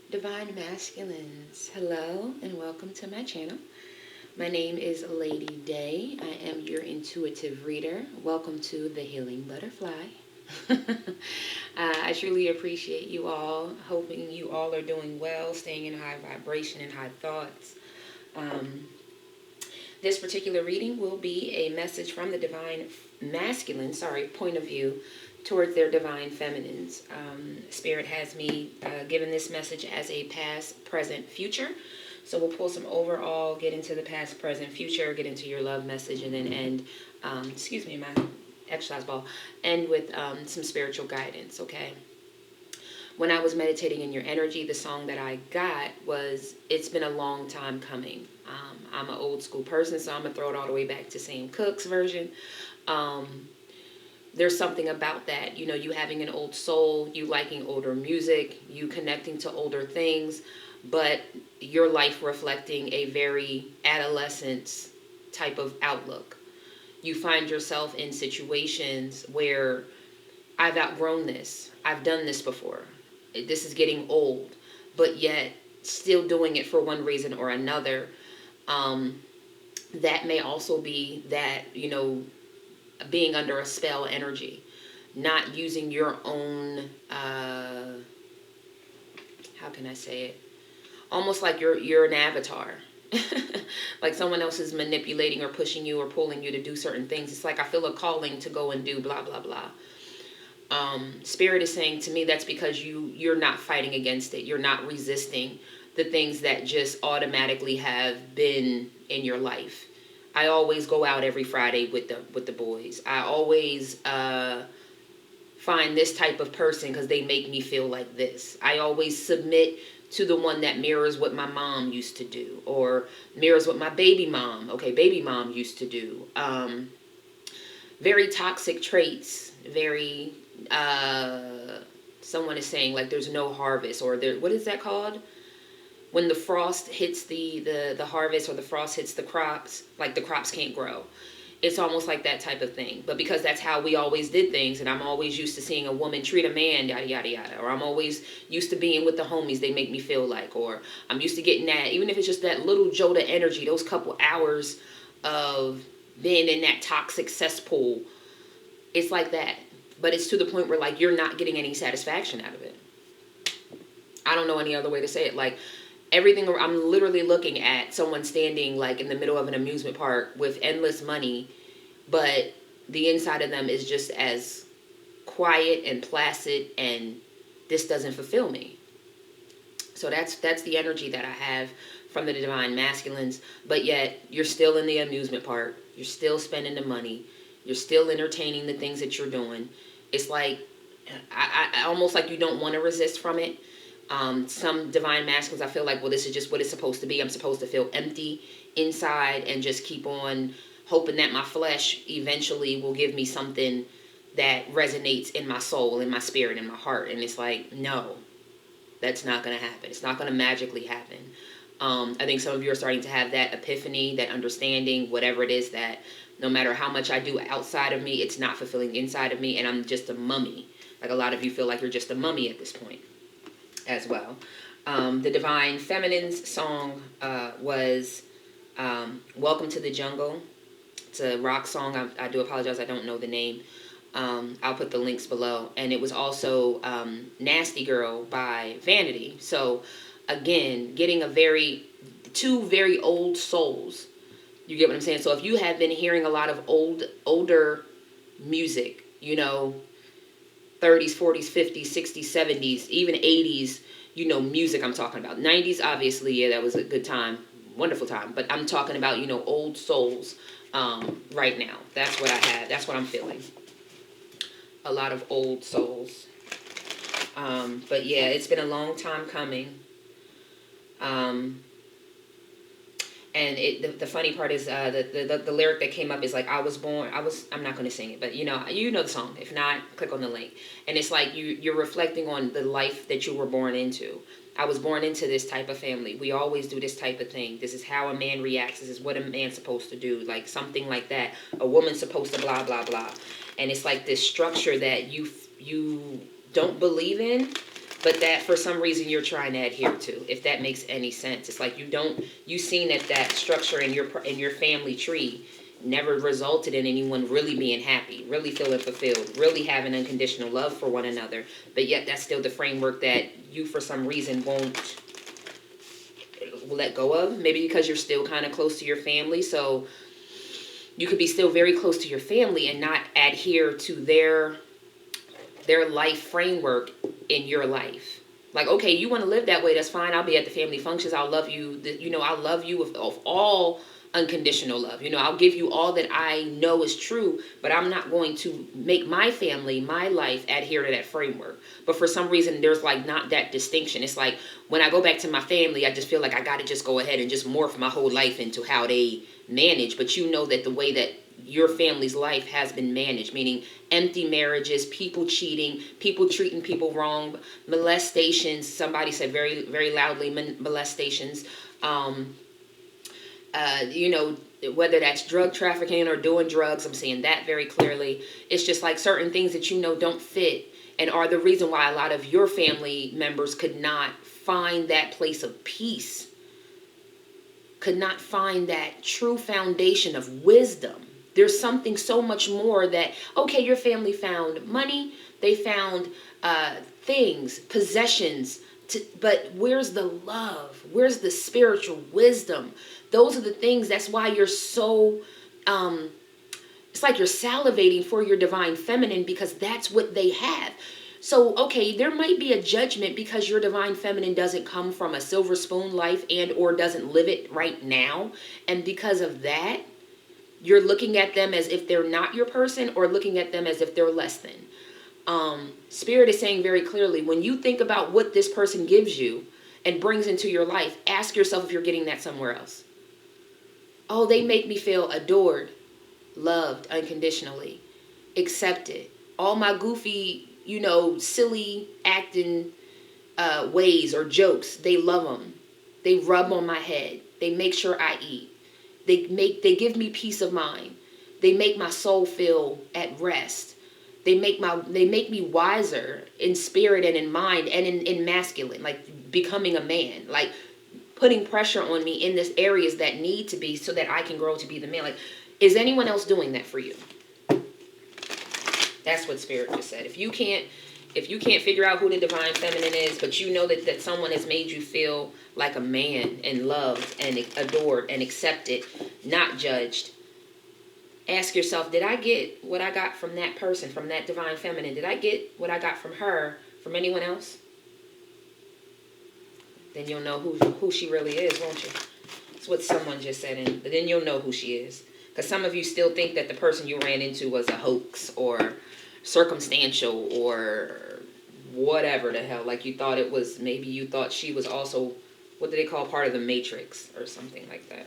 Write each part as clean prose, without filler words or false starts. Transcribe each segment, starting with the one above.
Divine Masculines, hello and welcome to my channel. My name is Lady Day. I am your intuitive reader. Welcome to the Healing Butterfly. I truly appreciate you all. Hoping you all are doing well, staying in high vibration and high thoughts. This particular reading will be a message from the Divine Masculine, point of view towards their Divine Feminines. Spirit has me given this message as a past, present, future. So we'll pull some overall, get into the past, present, future, get into your love message, and then end, my exercise ball, end with some spiritual guidance, okay? When I was meditating in your energy, the song that I got was It's Been a Long Time Coming. I'm an old school person, so I'm going to throw it all the way back to Sam Cooke's version. There's something about that, you having an old soul, you liking older music, you connecting to older things, but your life reflecting a very adolescent type of outlook. You find yourself in situations where I've outgrown this, I've done this before, this is getting old, but yet still doing it for one reason or another. That may also be that, being under a spell energy, not using your own, how can I say it? Almost like you're an avatar. Like someone else is manipulating or pushing you or pulling you to do certain things. It's like I feel a calling to go and do blah, blah, blah. Spirit is saying to me that's because you're not fighting against it. You're not resisting the things that just automatically have been in your life. I always go out every Friday with the boys. I always find this type of person because they make me feel like this. I always submit to the one that mirrors what my mom used to do, or mirrors what my baby mom used to do. Very toxic traits, very, someone is saying like there's no harvest, or there, what is that called? When the frost hits the harvest, or the frost hits the crops, like the crops can't grow. It's almost like that type of thing. But because that's how we always did things, and I'm always used to seeing a woman treat a man, yada, yada, yada. Or I'm always used to being with the homies they make me feel like. Or I'm used to getting that, even if it's just that little jolt of energy, those couple hours of being in that toxic cesspool. It's like that. But it's to the point where, like, you're not getting any satisfaction out of it. I don't know any other way to say it. Like, everything, I'm literally looking at someone standing like in the middle of an amusement park with endless money, but the inside of them is just as quiet and placid, and this doesn't fulfill me. So that's the energy that I have from the Divine Masculines. But yet you're still in the amusement park, you're still spending the money, you're still entertaining the things that you're doing. It's like I almost like you don't want to resist from it. Some Divine Masculines, I feel like, well, this is just what it's supposed to be. I'm supposed to feel empty inside and just keep on hoping that my flesh eventually will give me something that resonates in my soul, in my spirit, in my heart. And it's like, no, that's not going to happen. It's not going to magically happen. I think some of you are starting to have that epiphany, that understanding, whatever it is, that no matter how much I do outside of me, it's not fulfilling inside of me, and I'm just a mummy. Like a lot of you feel like you're just a mummy at this point as well. The Divine Feminine's song was Welcome to the Jungle. It's a rock song. I do apologize, I don't know the name. I'll put the links below. And it was also Nasty Girl by Vanity. So again, getting two very old souls. You get what I'm saying? So if you have been hearing a lot of older music, 30s, 40s, 50s, 60s, 70s, even 80s, music I'm talking about. 90s, obviously, yeah, that was a good time, wonderful time. But I'm talking about, old souls right now. That's what I have. That's what I'm feeling. A lot of old souls. But yeah, it's been a long time coming. And the funny part is the lyric that came up is like, I'm not going to sing it, but you know the song. If not, click on the link. And it's like you're reflecting on the life that you were born into. I was born into this type of family. We always do this type of thing. This is how a man reacts. This is what a man's supposed to do. Like something like that. A woman's supposed to blah, blah, blah. And it's like this structure that you don't believe in, but that for some reason you're trying to adhere to, if that makes any sense. It's like you seen that structure in your family tree never resulted in anyone really being happy, really feeling fulfilled, really having unconditional love for one another. But yet that's still the framework that you for some reason won't let go of. Maybe because you're still kind of close to your family. So you could be still very close to your family and not adhere to their life framework in your life. Like, okay, you want to live that way, that's fine. I'll be at the family functions. I'll love you. I'll love you with all unconditional love. I'll give you all that I know is true, but I'm not going to make my family, my life adhere to that framework. But for some reason, there's like not that distinction. It's like when I go back to my family, I just feel like I got to just go ahead and just morph my whole life into how they manage. But that the way that your family's life has been managed, meaning empty marriages, people cheating, people treating people wrong, molestations. Somebody said very, very loudly, molestations. Whether that's drug trafficking or doing drugs, I'm seeing that very clearly. It's just like certain things that don't fit and are the reason why a lot of your family members could not find that place of peace, could not find that true foundation of wisdom. There's something so much more that, okay, your family found money, they found things, possessions, but where's the love? Where's the spiritual wisdom? Those are the things, that's why you're so, it's like you're salivating for your divine feminine, because that's what they have. So, okay, there might be a judgment because your divine feminine doesn't come from a silver spoon life and or doesn't live it right now. And because of that, you're looking at them as if they're not your person or looking at them as if they're less than. Spirit is saying very clearly, when you think about what this person gives you and brings into your life, ask yourself if you're getting that somewhere else. Oh, they make me feel adored, loved unconditionally, accepted. All my goofy, silly acting ways or jokes, they love them. They rub on my head. They make sure I eat. They give me peace of mind. They make my soul feel at rest. They make me wiser in spirit and in mind and in masculine, like becoming a man, like putting pressure on me in this areas that need to be so that I can grow to be the man. Like, is anyone else doing that for you? That's what Spirit just said. If you can't figure out who the divine feminine is, but that someone has made you feel like a man and loved and adored and accepted, not judged, ask yourself, did I get what I got from that person, from that divine feminine? Did I get what I got from her, from anyone else? Then you'll know who she really is, won't you? That's what someone just said, and then you'll know who she is. Because some of you still think that the person you ran into was a hoax or circumstantial or whatever the hell. Like you thought it was, maybe you thought she was also, what do they call, part of the Matrix or something like that.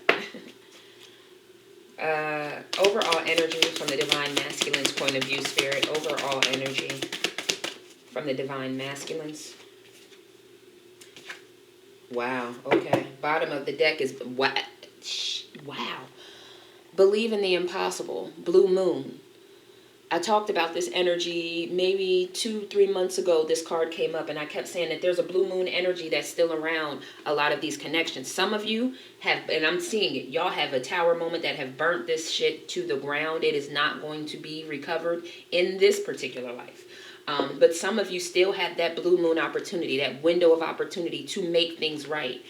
Overall energy from the divine masculine's point of view, Spirit. Overall energy from the divine masculines. Wow. Okay. Bottom of the deck is wow. Believe in the impossible. Blue moon. I talked about this energy maybe 2-3 months ago. This card came up and I kept saying that there's a blue moon energy that's still around a lot of these connections. Some of you have, and I'm seeing it, y'all have a tower moment that have burnt this shit to the ground. It is not going to be recovered in this particular life. But some of you still have that blue moon opportunity, that window of opportunity to make things right.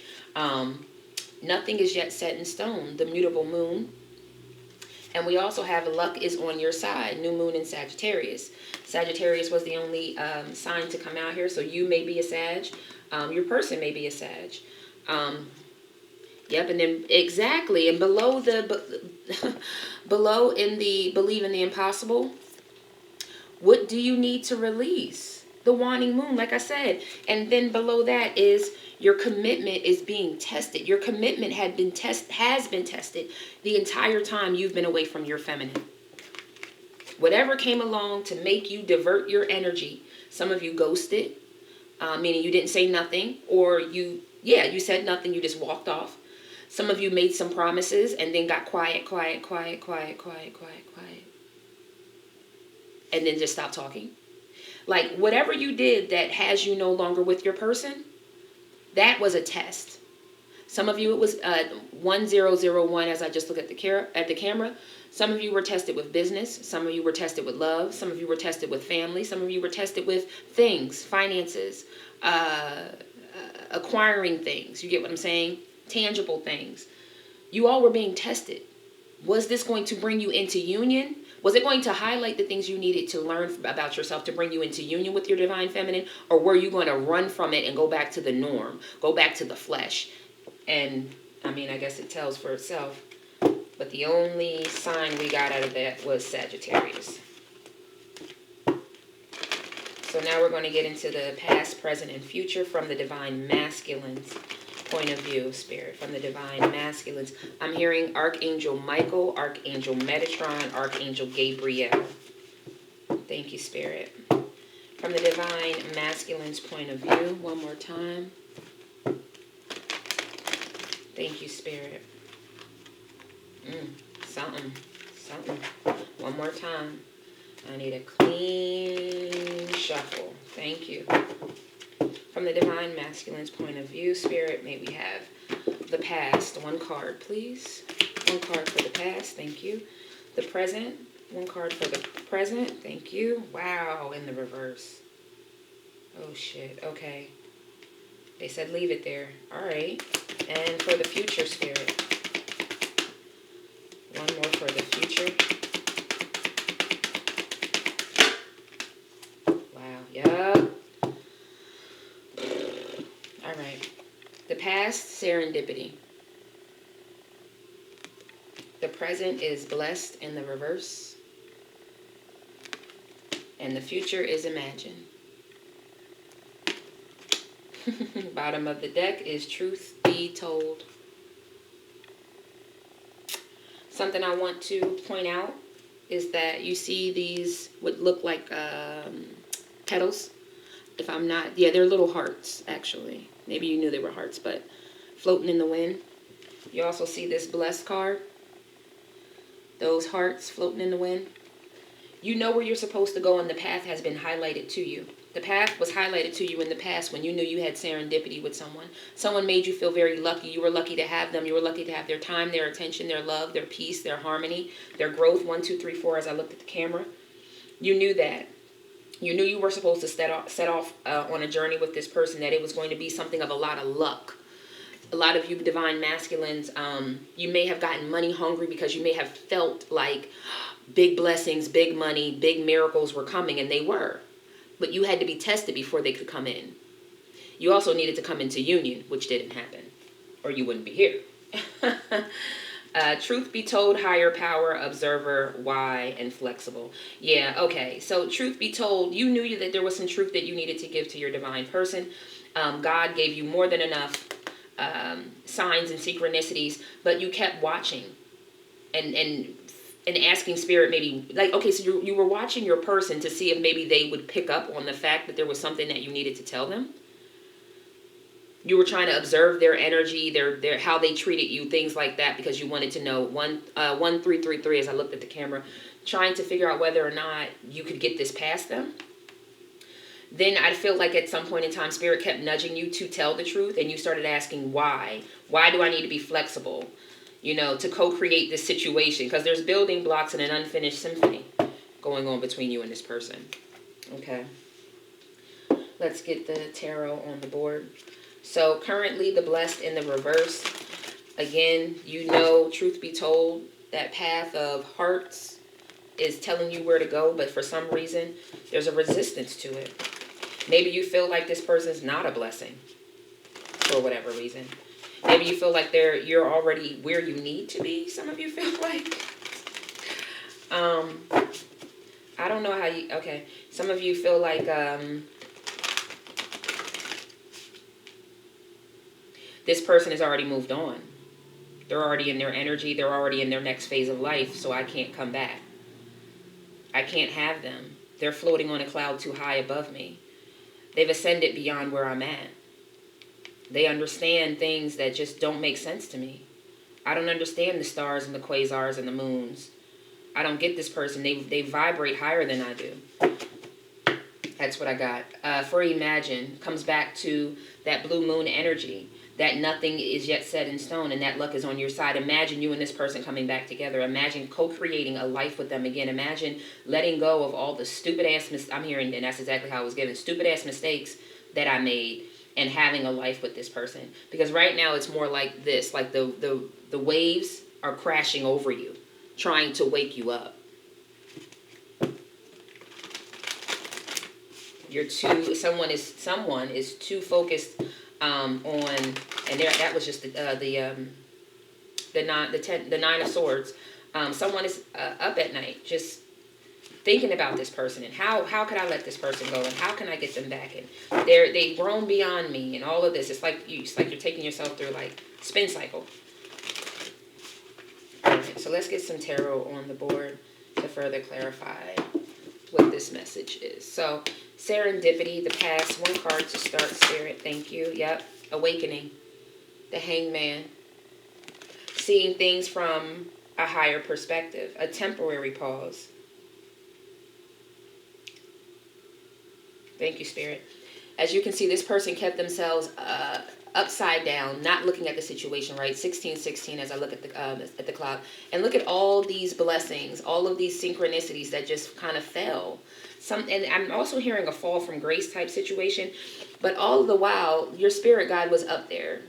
Nothing is yet set in stone. The mutable moon. And we also have luck is on your side. New moon in Sagittarius. Sagittarius was the only sign to come out here. So you may be a Sag. Your person may be a Sag. Yep. And then exactly. And below below in the believe in the impossible. What do you need to release? The waning moon, like I said. And then below that is your commitment is being tested. Your commitment has been tested the entire time you've been away from your feminine. Whatever came along to make you divert your energy. Some of you ghosted, meaning you didn't say nothing, or you said nothing, you just walked off. Some of you made some promises and then got quiet. And then just stopped talking. Like, whatever you did that has you no longer with your person, that was a test. Some of you, it was 1001 as I just look at the camera. Some of you were tested with business. Some of you were tested with love. Some of you were tested with family. Some of you were tested with things, finances, acquiring things. You get what I'm saying? Tangible things. You all were being tested. Was this going to bring you into union? Was it going to highlight the things you needed to learn about yourself to bring you into union with your divine feminine? Or were you going to run from it and go back to the norm, go back to the flesh? And I mean, I guess it tells for itself. But the only sign we got out of that was Sagittarius. So now we're going to get into the past, present, and future from the divine masculine's point of view, Spirit. From the divine masculines. I'm hearing Archangel Michael, Archangel Metatron, Archangel Gabriel. Thank you, Spirit. From the divine masculine's point of view, one more time. Thank you, Spirit. Something. One more time. I need a clean shuffle. Thank you. From the divine masculine's point of view, Spirit, may we have the past. One card, please. One card for the past. Thank you. The present. One card for the present. Thank you. Wow, in the reverse. Oh, shit. Okay. They said leave it there. All right. And for the future, Spirit. One more for the future. Wow. Yeah. All right. The past, serendipity. The present is blessed in the reverse. And the future is imagine. Bottom of the deck is truth be told. Something I want to point out is that you see these what look like petals. If I'm not, yeah, they're little hearts, actually. Maybe you knew they were hearts, but floating in the wind. You also see this blessed card. Those hearts floating in the wind. You know where you're supposed to go, and the path has been highlighted to you. The path was highlighted to you in the past when you knew you had serendipity with someone. Someone made you feel very lucky. You were lucky to have them. You were lucky to have their time, their attention, their love, their peace, their harmony, their growth. 1, 2, 3, 4 as I looked at the camera. You knew that. You knew you were supposed to set off on a journey with this person, that it was going to be something of a lot of luck. A lot of you divine masculines, you may have gotten money hungry because you may have felt like big blessings, big money, big miracles were coming, and they were. But you had to be tested before they could come in. You also needed to come into union, which didn't happen, or you wouldn't be here. Truth be told, higher power, observer, why, and flexible. Yeah, okay. So truth be told, you knew that there was some truth that you needed to give to your divine person. God gave you more than enough signs and synchronicities, but you kept watching and asking spirit, maybe like, okay, so you were watching your person to see if maybe they would pick up on the fact that there was something that you needed to tell them. You were trying to observe their energy, their how they treated you, things like that, because you wanted to know 1333 as I looked at the camera, trying to figure out whether or not you could get this past them. Then I feel like at some point in time, spirit kept nudging you to tell the truth, and you started asking why. Why do I need to be flexible? You know, to co-create this situation, because there's building blocks and an unfinished symphony going on between you and this person. Okay. Let's get the tarot on the board. So currently the blessed in the reverse. Again, you know, truth be told, that path of hearts is telling you where to go, but for some reason, there's a resistance to it. Maybe you feel like this person's not a blessing for whatever reason. Maybe you feel like you're already where you need to be. Some of you feel like. I don't know how you, okay. Some of you feel like, this person has already moved on. They're already in their energy. They're already in their next phase of life, so I can't come back. I can't have them. They're floating on a cloud too high above me. They've ascended beyond where I'm at. They understand things that just don't make sense to me. I don't understand the stars and the quasars and the moons. I don't get this person. They vibrate higher than I do. That's what I got. For imagine, comes back to that blue moon energy, that nothing is yet set in stone and that luck is on your side. Imagine you and this person coming back together. Imagine co-creating a life with them again. Imagine letting go of all the stupid ass I'm hearing, and that's exactly how it was given, stupid ass mistakes that I made, and having a life with this person. Because right now it's more like this, like the waves are crashing over you, trying to wake you up. Someone is too focused on, and there, that was just the nine of swords. Someone is up at night just thinking about this person and how could I let this person go and how can I get them back, and they've grown beyond me and all of this. It's like you're taking yourself through like spin cycle. All right, so let's get some tarot on the board to further clarify what this message is. So serendipity, the past, one card to start, Spirit. Thank you. Yep. Awakening, the Hangman, seeing things from a higher perspective, a temporary pause. Thank you, Spirit. As you can see, this person kept themselves upside down, not looking at the situation, right? 1616 as I look at the clock. And look at all these blessings, all of these synchronicities that just kind of fell. And I'm also hearing a fall from grace type situation. But all the while, your spirit guide was up there,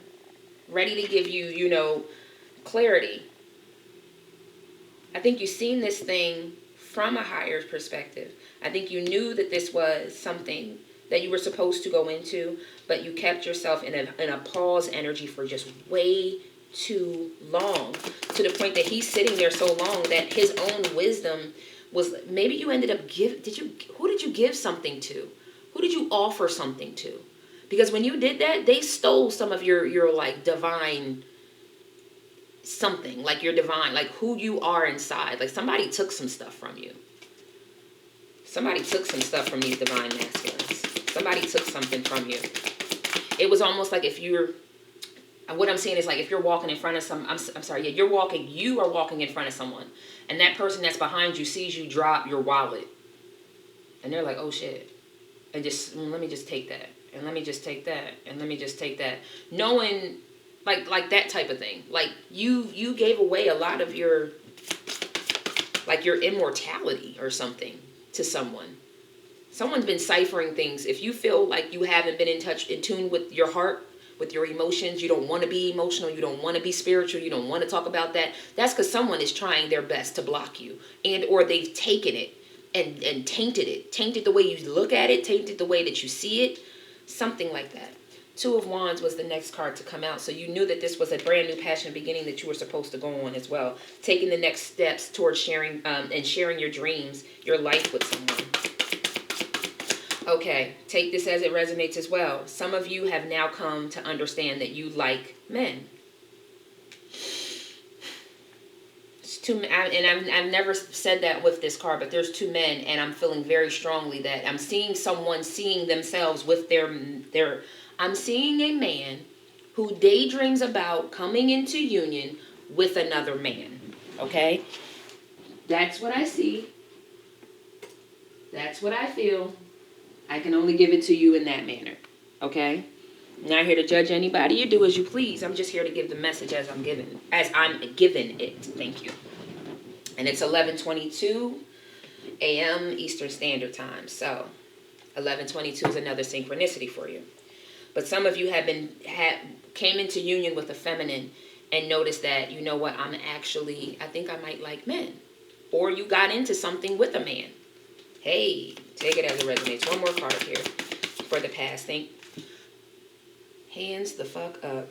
ready to give you, clarity. I think you've seen this thing from a higher perspective. I think you knew that this was something that you were supposed to go into, but you kept yourself in a pause energy for just way too long, to the point that he's sitting there so long that his own wisdom was, maybe you ended up who did you give something to? Who did you offer something to? Because when you did that, they stole some of your like divine something, like your divine, like who you are inside. Like somebody took some stuff from you. Somebody took some stuff from these divine masculines. Somebody took something from you. It was almost like what I'm saying is like if you're walking in front of you are walking in front of someone, and that person that's behind you sees you drop your wallet. And they're like, oh shit. And just, let me just take that. And let me just take that. And let me just take that. Knowing, like that type of thing. Like you gave away a lot of your immortality or something to someone. Someone's been ciphering things. If you feel like you haven't been in tune with your heart, with your emotions, you don't want to be emotional, you don't want to be spiritual, you don't want to talk about that, that's because someone is trying their best to block you, or they've taken it and tainted the way you look at it, tainted the way that you see it, something like that. Two of Wands was the next card to come out, so you knew that this was a brand new passionate beginning that you were supposed to go on as well, taking the next steps towards sharing your dreams, your life with someone. Okay, take this as it resonates as well. Some of you have now come to understand that you like men. It's two, and I've never said that with this card, but there's two men, and I'm feeling very strongly that I'm seeing someone seeing themselves with their. I'm seeing a man who daydreams about coming into union with another man. Okay, that's what I see. That's what I feel. I can only give it to you in that manner, okay? I'm not here to judge anybody. You do as you please. I'm just here to give the message as I'm given it. Thank you. And it's 11:22 a.m. Eastern Standard Time. So 11:22 is another synchronicity for you. But some of you came into union with a feminine and noticed that, you know what, I think I might like men. Or you got into something with a man. Hey, take it as it resonates. One more card here for the past. Hands the fuck up.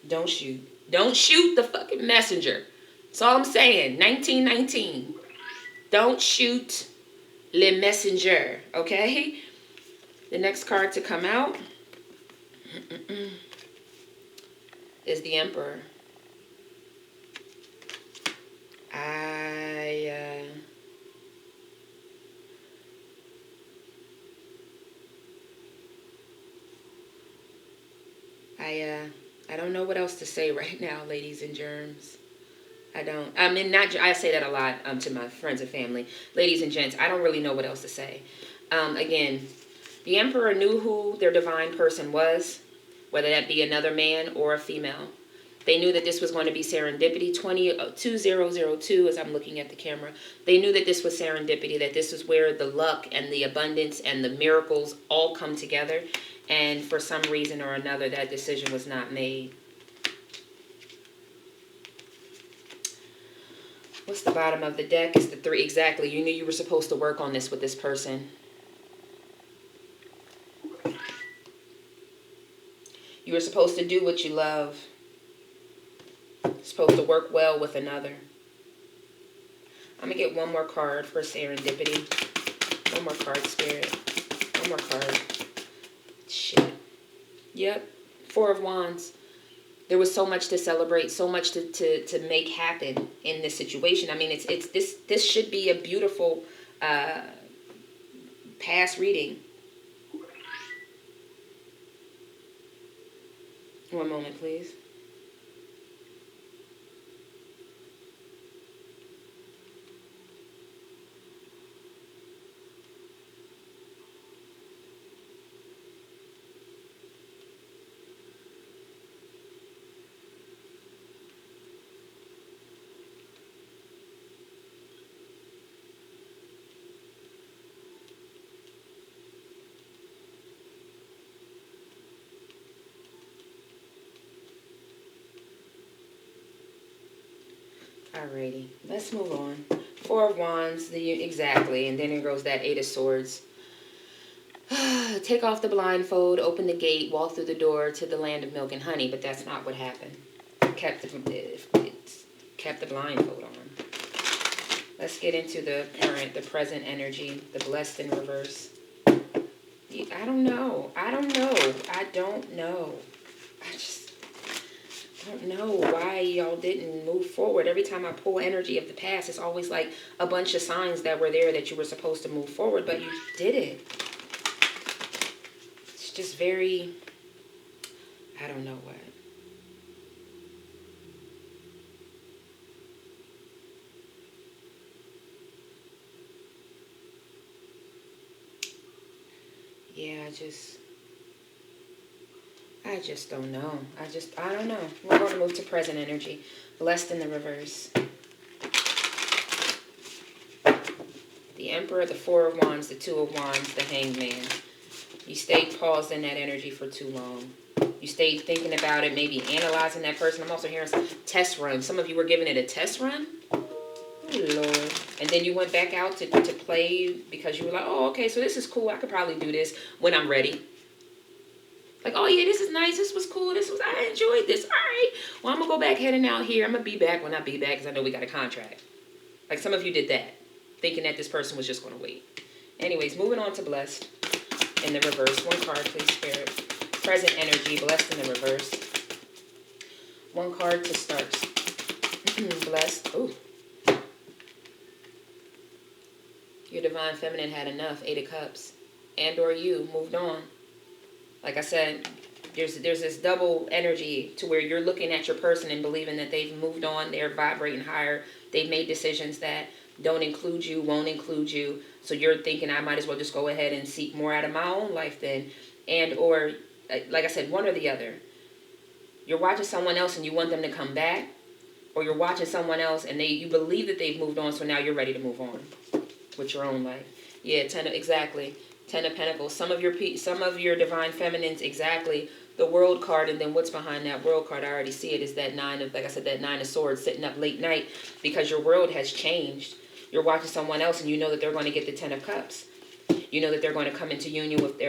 Don't shoot. Don't shoot the fucking messenger. That's all I'm saying. 1919. Don't shoot le messenger. Okay? The next card to come out is the Emperor. I don't know what else to say right now, ladies and germs. I don't. I say that a lot to my friends and family. Ladies and gents, I don't really know what else to say. Again, the Emperor knew who their divine person was, whether that be another man or a female. They knew that this was going to be serendipity. 2002, as I'm looking at the camera, they knew that this was serendipity, that this is where the luck and the abundance and the miracles all come together. And for some reason or another, that decision was not made. What's the bottom of the deck? It's the 3. Exactly. You knew you were supposed to work on this with this person. You were supposed to do what you love. Supposed to work well with another. I'm going to get one more card for serendipity. One more card, Spirit. One more card. Shit. Yep. 4 of Wands. There was so much to celebrate, so much to make happen in this situation. I mean, it's this should be a beautiful past reading. One moment, please. Alrighty, let's move on. 4 of Wands, exactly, and then here goes that 8 of Swords. Take off the blindfold, open the gate, walk through the door to the land of milk and honey, but that's not what happened. Kept the blindfold on. Let's get into the current, the present energy, the blessed in reverse. I don't know. I don't know why y'all didn't move forward. Every time I pull energy of the past, it's always like a bunch of signs that were there that you were supposed to move forward, but you didn't. It's just very, I don't know what. Yeah, I just don't know. I don't know. We're going to move to present energy. Blessed in the reverse. The Emperor, the 4 of Wands, the 2 of Wands, the Hanged Man. You stayed paused in that energy for too long. You stayed thinking about it, maybe analyzing that person. I'm also hearing some test run. Some of you were giving it a test run. Oh, Lord. And then you went back out to play because you were like, oh, okay, so this is cool. I could probably do this when I'm ready. Like, oh, yeah, this is nice. This was cool. I enjoyed this. All right. Well, I'm going to go back heading out here. I'm going to be back when I be back because I know we got a contract. Like, some of you did that, thinking that this person was just going to wait. Anyways, moving on to blessed in the reverse. One card, please, Spirit. Present energy, blessed in the reverse. One card to start. Blessed. Ooh. Your divine feminine had enough. 8 of Cups. And or you moved on. Like I said, there's this double energy to where you're looking at your person and believing that they've moved on, they're vibrating higher, they've made decisions that don't include you, won't include you. So you're thinking, I might as well just go ahead and seek more out of my own life then. And or, like I said, one or the other. You're watching someone else and you want them to come back, or you're watching someone else and you believe that they've moved on, so now you're ready to move on with your own life. Yeah, exactly. 10 of Pentacles. Some of your divine feminines, exactly. The World card, and then what's behind that World card, I already see it, is that 9 of, like I said, that 9 of Swords, sitting up late night because your world has changed. You're watching someone else and you know that they're going to get the 10 of Cups. You know that they're going to come into union with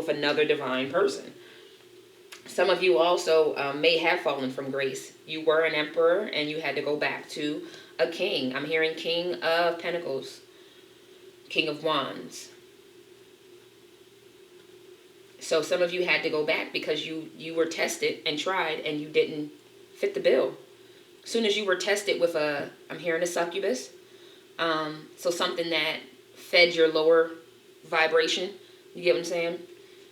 another divine person. Some of you also may have fallen from grace. You were an emperor and you had to go back to a king. I'm hearing King of Pentacles. King of Wands. So some of you had to go back because you were tested and tried and you didn't fit the bill. As soon as you were tested with I'm hearing a succubus. So something that fed your lower vibration. You get what I'm saying?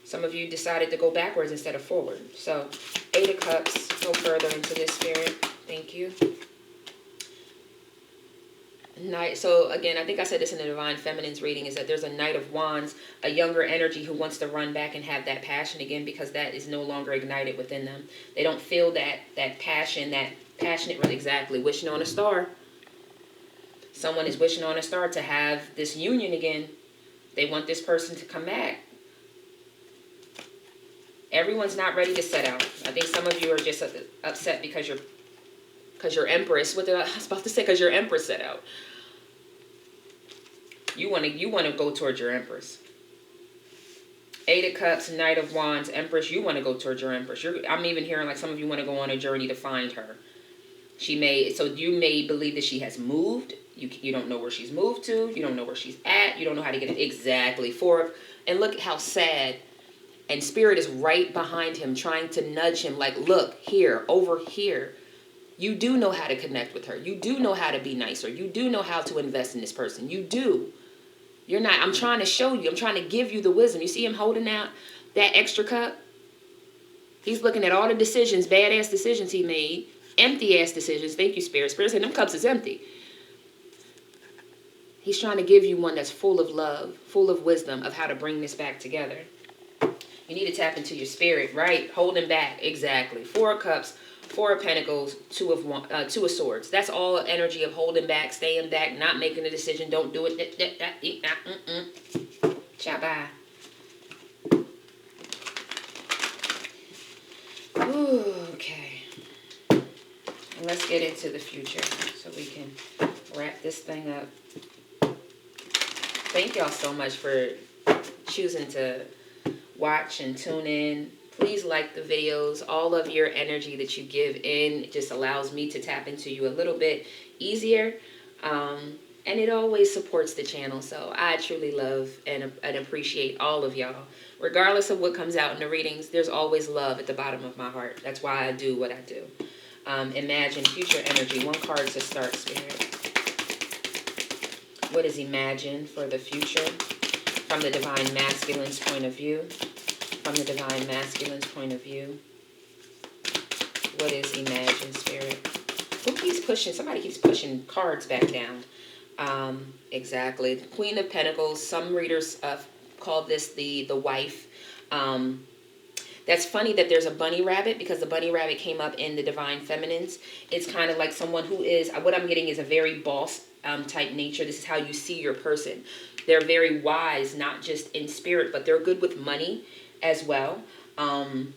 Some of you decided to go backwards instead of forward. So 8 of Cups. Go further into this, Spirit. Thank you. Knight. So again, I think I said this in the Divine Feminine's reading, is that there's a Knight of Wands, a younger energy who wants to run back and have that passion again, because that is no longer ignited within them. They don't feel that passion, that passionate, really, exactly, wishing on a star. Someone is wishing on a star to have this union again. They want this person to come back. Everyone's not ready to set out. I think some of you are just upset because your Empress, what did I was about to say, because your Empress set out. You want to go towards your Empress. Eight of Cups, Knight of Wands, Empress. You want to go towards your Empress. I'm even hearing like some of you want to go on a journey to find her. So you may believe that she has moved. You don't know where she's moved to. You don't know where she's at. You don't know how to get it exactly for. And look at how sad. And Spirit is right behind him, trying to nudge him like, look, here, over here. You do know how to connect with her. You do know how to be nicer. You do know how to invest in this person. You do. You're not, I'm trying to show you. I'm trying to give you the wisdom. You see him holding out that extra cup? He's looking at all the decisions, badass decisions he made, empty ass decisions. Thank you, Spirit. Spirit saying them cups is empty. He's trying to give you one that's full of love, full of wisdom of how to bring this back together. You need to tap into your spirit, right? Holding back, exactly. Four of Cups, Four of Pentacles, Two of Swords. That's all energy of holding back, staying back, not making a decision. Don't do it. Ciao, bye. Okay. And let's get into the future so we can wrap this thing up. Thank y'all so much for choosing to watch and tune in. Please like the videos. All of your energy that you give in just allows me to tap into you a little bit easier. And it always supports the channel. So I truly love and appreciate all of y'all. Regardless of what comes out in the readings, there's always love at the bottom of my heart. That's why I do what I do. Imagine future energy. One card to start, Spirit. What is Imagine for the future? From the Divine Masculine's point of view. From the Divine Masculine's point of view. What is Imagine, Spirit? Who keeps pushing? Somebody keeps pushing cards back down. Exactly. The Queen of Pentacles. Some readers call this the wife. That's funny that there's a bunny rabbit, because the bunny rabbit came up in the Divine Feminines. It's kind of like someone who is, what I'm getting is a very boss type nature. This is how you see your person. They're very wise, not just in spirit, but they're good with money as well. I'm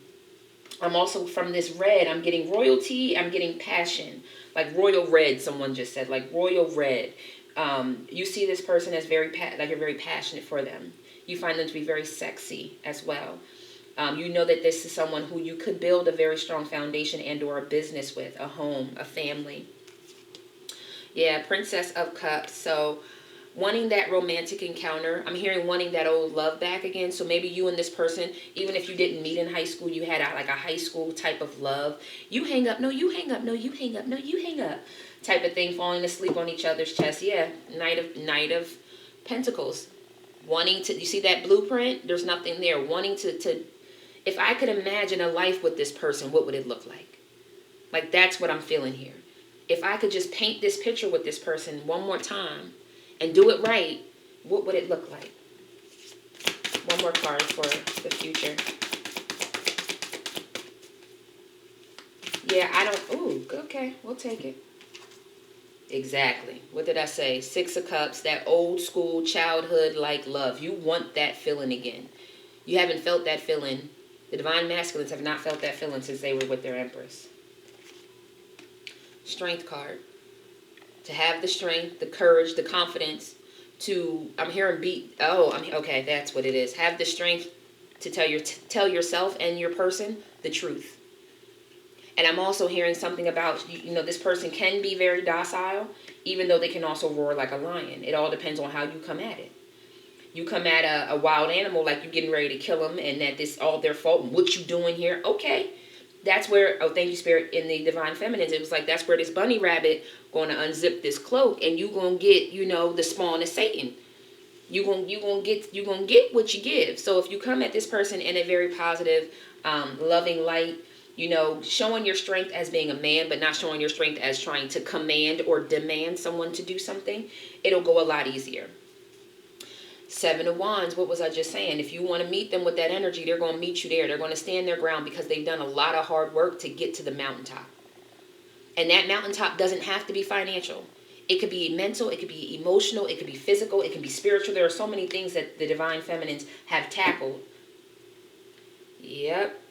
also, from this red, I'm getting royalty. I'm getting passion. Like royal red, someone just said, like royal red. You see this person as very, like you're very passionate for them. You find them to be very sexy as well. You know that this is someone who you could build a very strong foundation and or a business with, a home, a family. Yeah, Princess of Cups. So wanting that romantic encounter. I'm hearing wanting that old love back again. So maybe you and this person, even if you didn't meet in high school, you had like a high school type of love. You hang up, no, you hang up, no, you hang up, no, you hang up type of thing, falling asleep on each other's chest. Yeah, Knight of Pentacles. Wanting to, you see that blueprint? There's nothing there. Wanting to if I could imagine a life with this person, what would it look like? Like, that's what I'm feeling here. If I could just paint this picture with this person one more time and do it right, what would it look like? One more card for the future. Yeah, ooh, okay, we'll take it. Exactly. What did I say? Six of Cups, that old school childhood-like love. You want that feeling again. You haven't felt that feeling. The Divine Masculines have not felt that feeling since they were with their Empress. Strength card. To have the strength, the courage, the confidence to, I'm hearing okay, that's what it is. Have the strength to tell yourself and your person the truth. And I'm also hearing something about, this person can be very docile, even though they can also roar like a lion. It all depends on how you come at it. You come at a wild animal like you're getting ready to kill them and that this all their fault. What you doing here? Okay. That's where, thank you, Spirit, in the Divine Feminines, it was like, that's where this bunny rabbit going to unzip this cloak and you going to get, the spawn of Satan. You going to get what you give. So if you come at this person in a very positive, loving light, You know, showing your strength as being a man, but not showing your strength as trying to command or demand someone to do something. It'll go a lot easier. Seven of Wands, what was I just saying? If you want to meet them with that energy, they're going to meet you there. They're going to stand their ground because they've done a lot of hard work to get to the mountaintop. And that mountaintop doesn't have to be financial. It could be mental, it could be emotional, it could be physical, it can be spiritual. There are so many things that the divine feminines have tackled. Yep.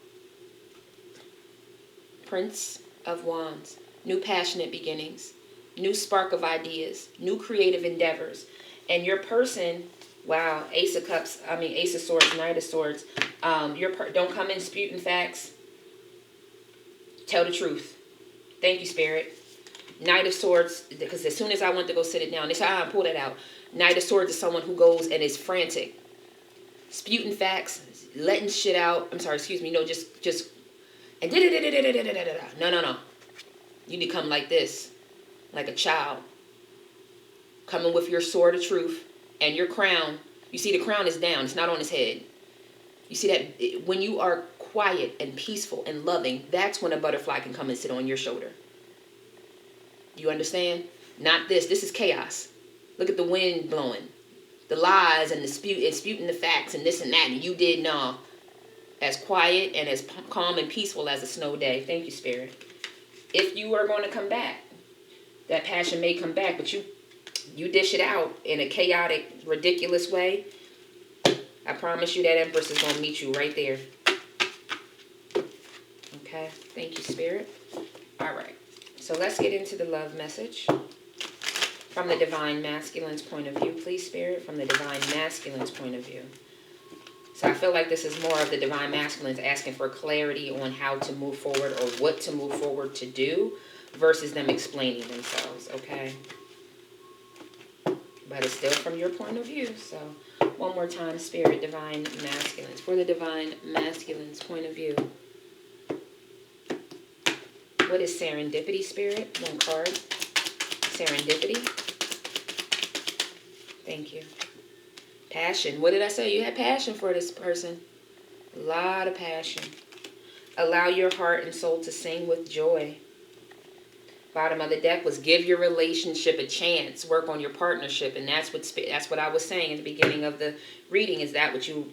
Prince of Wands. New passionate beginnings. New spark of ideas. New creative endeavors. And your person, wow, Ace of Cups, Ace of Swords, Knight of Swords. Don't come in spouting facts. Tell the truth. Thank you, Spirit. Knight of Swords, because as soon as I went to go sit it down, they said, pull that out. Knight of Swords is someone who goes and is frantic. Spouting facts, letting shit out. I'm sorry, excuse me. No, just and no. You need to come like this, like a child. Coming with your sword of truth and your crown. You see the crown is down. It's not on his head. You see that when you are quiet and peaceful and loving, that's when a butterfly can come and sit on your shoulder. You understand? Not this. This is chaos. Look at the wind blowing. The lies and the spouting the facts and this and that. And you did no. As quiet and as calm and peaceful as a snow day. Thank you, Spirit. If you are going to come back, that passion may come back, but you dish it out in a chaotic, ridiculous way. I promise you that Empress is going to meet you right there. Okay. Thank you, Spirit. All right. So let's get into the love message from the Divine Masculine's point of view. Please, Spirit, from the Divine Masculine's point of view. So I feel like this is more of the Divine Masculines asking for clarity on how to move forward or what to move forward to do versus them explaining themselves, okay? But it's still from your point of view. So one more time, Spirit, Divine Masculines. For the Divine Masculine's point of view. What is serendipity, Spirit? One card. Serendipity. Thank you. Passion. What did I say? You had passion for this person. A lot of passion. Allow your heart and soul to sing with joy. Bottom of the deck was give your relationship a chance. Work on your partnership. And that's what I was saying at the beginning of the reading. Is that what you...